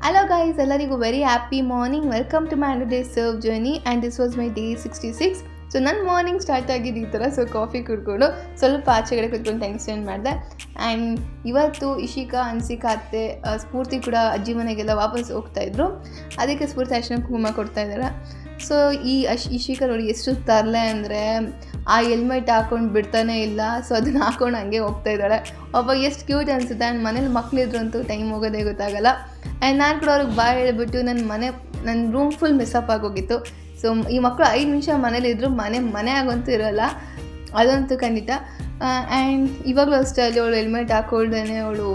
Hello guys, ಎಲ್ಲರಿಗೂ very happy morning. Welcome to my day serve journey and this was my day 66. So ನನ್ನ morning start ಆಗಿದ್ದು ಈ ಥರ. So coffee ಕುಡ್ಕೊಂಡು ಸ್ವಲ್ಪ ಆಚೆಗಡೆ ಕೂತ್ಕೊಂಡು ಟೈಮ್ ಸ್ಪೆಂಡ್ ಮಾಡಿದೆ. ಆ್ಯಂಡ್ ಇವತ್ತು ಇಶಿಕಾ, ಅನ್ಸಿಕಾ ಅತ್ತೆ, ಸ್ಫೂರ್ತಿ ಕೂಡ ಅಜ್ಜಿ ಮನೆಗೆಲ್ಲ ವಾಪಸ್ ಹೋಗ್ತಾಯಿದ್ರು. ಅದಕ್ಕೆ ಸ್ಫೂರ್ತಿ ಅರ್ಶಿನ ಕುಂಕುಮ ಕೊಡ್ತಾಯಿದ್ದಾರೆ. ಸೊ ಈ ಇಶಿಕಾ ನೋಡಿ ಎಷ್ಟು ತರಲೆ ಅಂದರೆ ಆ ಹೆಲ್ಮೆಟ್ ಹಾಕೊಂಡು ಬಿಡ್ತಾನೆ ಇಲ್ಲ. ಸೊ ಅದನ್ನು ಹಾಕೊಂಡು ಹಂಗೆ ಹೋಗ್ತಾ ಇದ್ದಾಳೆ. ಒಬ್ಬ ಎಷ್ಟು ಕ್ಯೂಟ್ ಅನಿಸುತ್ತೆ. ಆ್ಯಂಡ್ ಮನೇಲಿ ಮಕ್ಕಳಿದ್ರಂತೂ ಟೈಮ್ ಹೋಗೋದೇ ಗೊತ್ತಾಗಲ್ಲ. ಆ್ಯಂಡ್ ನಾನು ಕೂಡ ಅವ್ರಿಗೆ ಬಾಯ್ ಹೇಳ್ಬಿಟ್ಟು ನನ್ನ ರೂಮ್ ಫುಲ್ ಮಿಸ್ಅಪ್ ಆಗೋಗಿತ್ತು. ಸೊ ಈ ಮಕ್ಕಳು 5 ನಿಮಿಷ ಮನೇಲಿದ್ದರು, ಮನೆ ಆಗಂತೂ ಇರೋಲ್ಲ, ಅದಂತೂ ಖಂಡಿತ. ಆ್ಯಂಡ್ ಇವಾಗಲೂ ಅಷ್ಟೇ ಅಲ್ಲಿ ಅವಳು ಹೆಲ್ಮೆಟ್ ಹಾಕೊಳ್ದೇನೆ ಅವಳು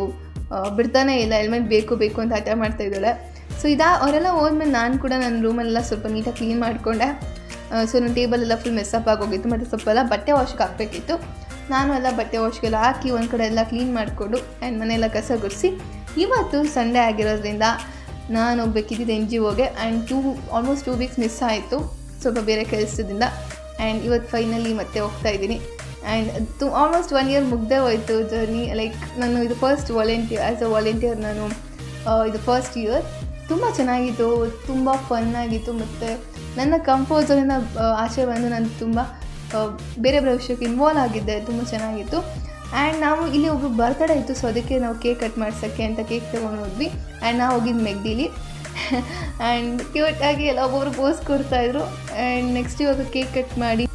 ಬಿಡ್ತಾನೆ ಇಲ್ಲ, ಹೆಲ್ಮೆಟ್ ಬೇಕು ಅಂತ ಹಠ ಮಾಡ್ತಾಯಿದ್ದಾಳೆ. ಸೊ ಅವರೆಲ್ಲ ಹೋದ್ಮೇಲೆ ನಾನು ಕೂಡ ನನ್ನ ರೂಮಲ್ಲೆಲ್ಲ ಸ್ವಲ್ಪ ನೀಟಾಗಿ ಕ್ಲೀನ್ ಮಾಡಿಕೊಂಡೆ. ಸೊ ನನ್ನ ಟೇಬಲೆಲ್ಲ ಫುಲ್ ಮೆಸ್ಸಪ್ ಆಗೋಗಿತ್ತು. ಮತ್ತು ಸ್ವಲ್ಪ ಎಲ್ಲ ಬಟ್ಟೆ ವಾಶ್ಗೆ ಹಾಕಬೇಕಿತ್ತು. ನಾನು ಎಲ್ಲ ಬಟ್ಟೆ ವಾಶ್ಗೆಲ್ಲ ಹಾಕಿ ಒಂದು ಕಡೆ ಎಲ್ಲ ಕ್ಲೀನ್ ಮಾಡಿಕೊಂಡು ಆ್ಯಂಡ್ ಮನೆಯೆಲ್ಲ ಕಸ ಗುಡಿಸಿ, ಇವತ್ತು ಸಂಡೇ ಆಗಿರೋದ್ರಿಂದ ನಾನು ಹೋಗ್ಬೇಕಿದ್ದಿದ್ದು NGOಗೆ. ಆ್ಯಂಡ್ ಆಲ್ಮೋಸ್ಟ್ 2 ವೀಕ್ಸ್ ಮಿಸ್ ಆಯಿತು ಸ್ವಲ್ಪ ಬೇರೆ ಕೆಲಸದಿಂದ. ಆ್ಯಂಡ್ ಇವತ್ತು ಫೈನಲಿ ಮತ್ತೆ ಹೋಗ್ತಾಯಿದ್ದೀನಿ. ಆ್ಯಂಡ್ ಆಲ್ಮೋಸ್ಟ್ 1 ಇಯರ್ ಮುಗ್ದೇ ಹೋಯಿತು ಜರ್ನಿ. ಲೈಕ್ ನಾನು ಇದು first volunteer, as a volunteer ನಾನು ಇದು ಫಸ್ಟ್ ಇಯರ್. ತುಂಬ ಚೆನ್ನಾಗಿತ್ತು, ತುಂಬ ಫನ್ನಾಗಿತ್ತು. ಮತ್ತು ನನ್ನ ಕಂಫರ್ಟ್ ಝೋನಿಂದ ಆಚೆ ಬಂದು ನಾನು ತುಂಬ ಬೇರೆ ವಿಷಯಕ್ಕೆ ಇನ್ವಾಲ್ವ್ ಆಗಿದ್ದೆ. ತುಂಬ ಚೆನ್ನಾಗಿತ್ತು. ಆ್ಯಂಡ್ ನಾವು ಇಲ್ಲಿ ಒಬ್ಬರು ಬರ್ತ್ಡೇ ಇತ್ತು. ಸೊ ಅದಕ್ಕೆ ನಾವು ಕೇಕ್ ಕಟ್ ಮಾಡ್ಸೋಕ್ಕೆ ಅಂತ ಕೇಕ್ ತೊಗೊಂಡು ಹೋದ್ವಿ. ಆ್ಯಂಡ್ ನಾವು ಹೋಗಿದ್ದು ಮೆಗ್ಡಿಲಿ. ಆ್ಯಂಡ್ ಕ್ಯೂಟಾಗಿ ಎಲ್ಲ ಒಬ್ಬೊಬ್ರು ಪೋಸ್ ಕೊಡ್ತಾಯಿದ್ರು. ಆ್ಯಂಡ್ ನೆಕ್ಸ್ಟ್ ಇವಾಗ ಕೇಕ್ ಕಟ್ ಮಾಡಿ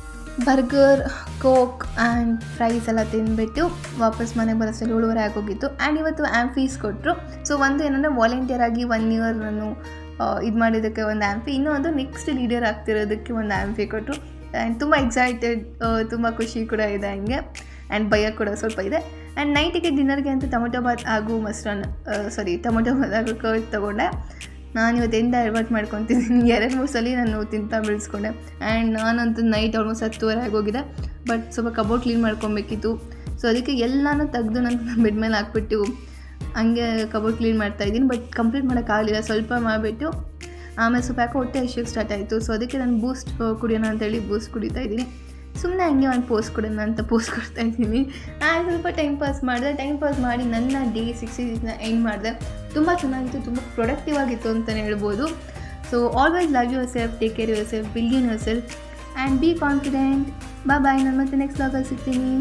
ಬರ್ಗರ್, ಕೋಕ್ ಆ್ಯಂಡ್ ಫ್ರೈಸ್ ಎಲ್ಲ ತಿಂದುಬಿಟ್ಟು ವಾಪಸ್ ಮನೆಗೆ ಬರೋಷ್ಟರಲ್ಲಿ 7:30 ಆಗೋಗಿತ್ತು. ಆ್ಯಂಡ್ ಇವತ್ತು ಆ್ಯಂಫೀಸ್ ಕೊಟ್ಟರು. ಸೊ ಒಂದು ಏನಂದರೆ ವಾಲಂಟಿಯರ್ ಆಗಿ 1 ಇಯರ್ ನಾನು ಇದು ಮಾಡಿದ್ದಕ್ಕೆ ಒಂದು ಆ್ಯಂಫಿ, ಇನ್ನೊಂದು ನೆಕ್ಸ್ಟ್ ಲೀಡರ್ ಆಗ್ತಿರೋದಕ್ಕೆ ಒಂದು ಆ್ಯಂಫಿ ಕೊಟ್ಟರು. ಆ್ಯಂಡ್ ತುಂಬ ಎಕ್ಸೈಟೆಡ್, ತುಂಬ ಖುಷಿ ಕೂಡ ಇದೆ ಹಂಗೆ. ಆ್ಯಂಡ್ ಭಯ ಕೂಡ ಸ್ವಲ್ಪ ಇದೆ. ಆ್ಯಂಡ್ ನೈಟಿಗೆ ಡಿನ್ನರ್ಗೆ ಅಂತ ಟೊಮೊಟೊ ಬಾತ್ ಹಾಗೂ ಟೊಮೊಟೊ ಬಾತ್ ಹಾಗೂ ಕರ್ಡ್ ತೊಗೊಂಡೆ. ನಾನು ಇವತ್ತು ಅಡ್ವರ್ಟ್ ಮಾಡ್ಕೊತಿದ್ದೀನಿ. 2-3 ಸಲ ನಾನು ತಿಂತಾ ಬೆಳೆಸ್ಕೊಂಡೆ. ಆ್ಯಂಡ್ ನಾನಂತೂ ನೈಟ್ ಆಲ್ಮೋಸ್ಟ್ 10:30 ಆಗೋಗಿದೆ. ಬಟ್ ಸ್ವಲ್ಪ ಕಬೋರ್ಡ್ ಕ್ಲೀನ್ ಮಾಡ್ಕೊಬೇಕಿತ್ತು. ಸೊ ಅದಕ್ಕೆ ಎಲ್ಲನೂ ತೆಗೆದು ನಾನು ಬೆಡ್ ಮೇಲೆ ಹಾಕ್ಬಿಟ್ಟು ಹಂಗೆ ಕಬೋರ್ಡ್ ಕ್ಲೀನ್ ಮಾಡ್ತಾಯಿದ್ದೀನಿ. ಬಟ್ ಕಂಪ್ಲೀಟ್ ಮಾಡೋಕ್ಕಾಗಲಿಲ್ಲ, ಸ್ವಲ್ಪ ಮಾಡಿಬಿಟ್ಟು ಆಮೇಲೆ ಸ್ವಲ್ಪ ಯಾಕೋ ಹೊಟ್ಟೆ ಹಸಿಯೋಕ್ಕೆ ಸ್ಟಾರ್ಟ್ ಆಯಿತು. ಸೊ ಅದಕ್ಕೆ ನಾನು ಬೂಸ್ಟ್ ಕುಡಿಯೋಣ ಅಂತೇಳಿ ಬೂಸ್ಟ್ ಕುಡಿತಾ ಇದ್ದೀನಿ. ಸುಮ್ಮನೆ ಹಂಗೆ ಒಂದು ಪೋಸ್ಟ್ ಕೊಡೋಣ ಅಂತ ಪೋಸ್ಟ್ ಕೊಡ್ತಾಯಿದ್ದೀನಿ. ಸ್ವಲ್ಪ ಟೈಮ್ ಪಾಸ್ ಮಾಡಿ ನನ್ನ ಡೇ 66ನ ಎಂಡ್ ಮಾಡಿದೆ. ತುಂಬ ಚೆನ್ನಾಗಿತ್ತು, ತುಂಬ ಪ್ರೊಡಕ್ಟಿವ್ ಆಗಿತ್ತು ಅಂತಲೇ ಹೇಳ್ಬೋದು. So always love yourself, take care yourself, believe in yourself and be confident. Bye. ನಾನು ಮತ್ತೆ ನೆಕ್ಸ್ಟ್ ವ್ಲಾಗಲ್ಲಿ ಸಿಗ್ತೀನಿ.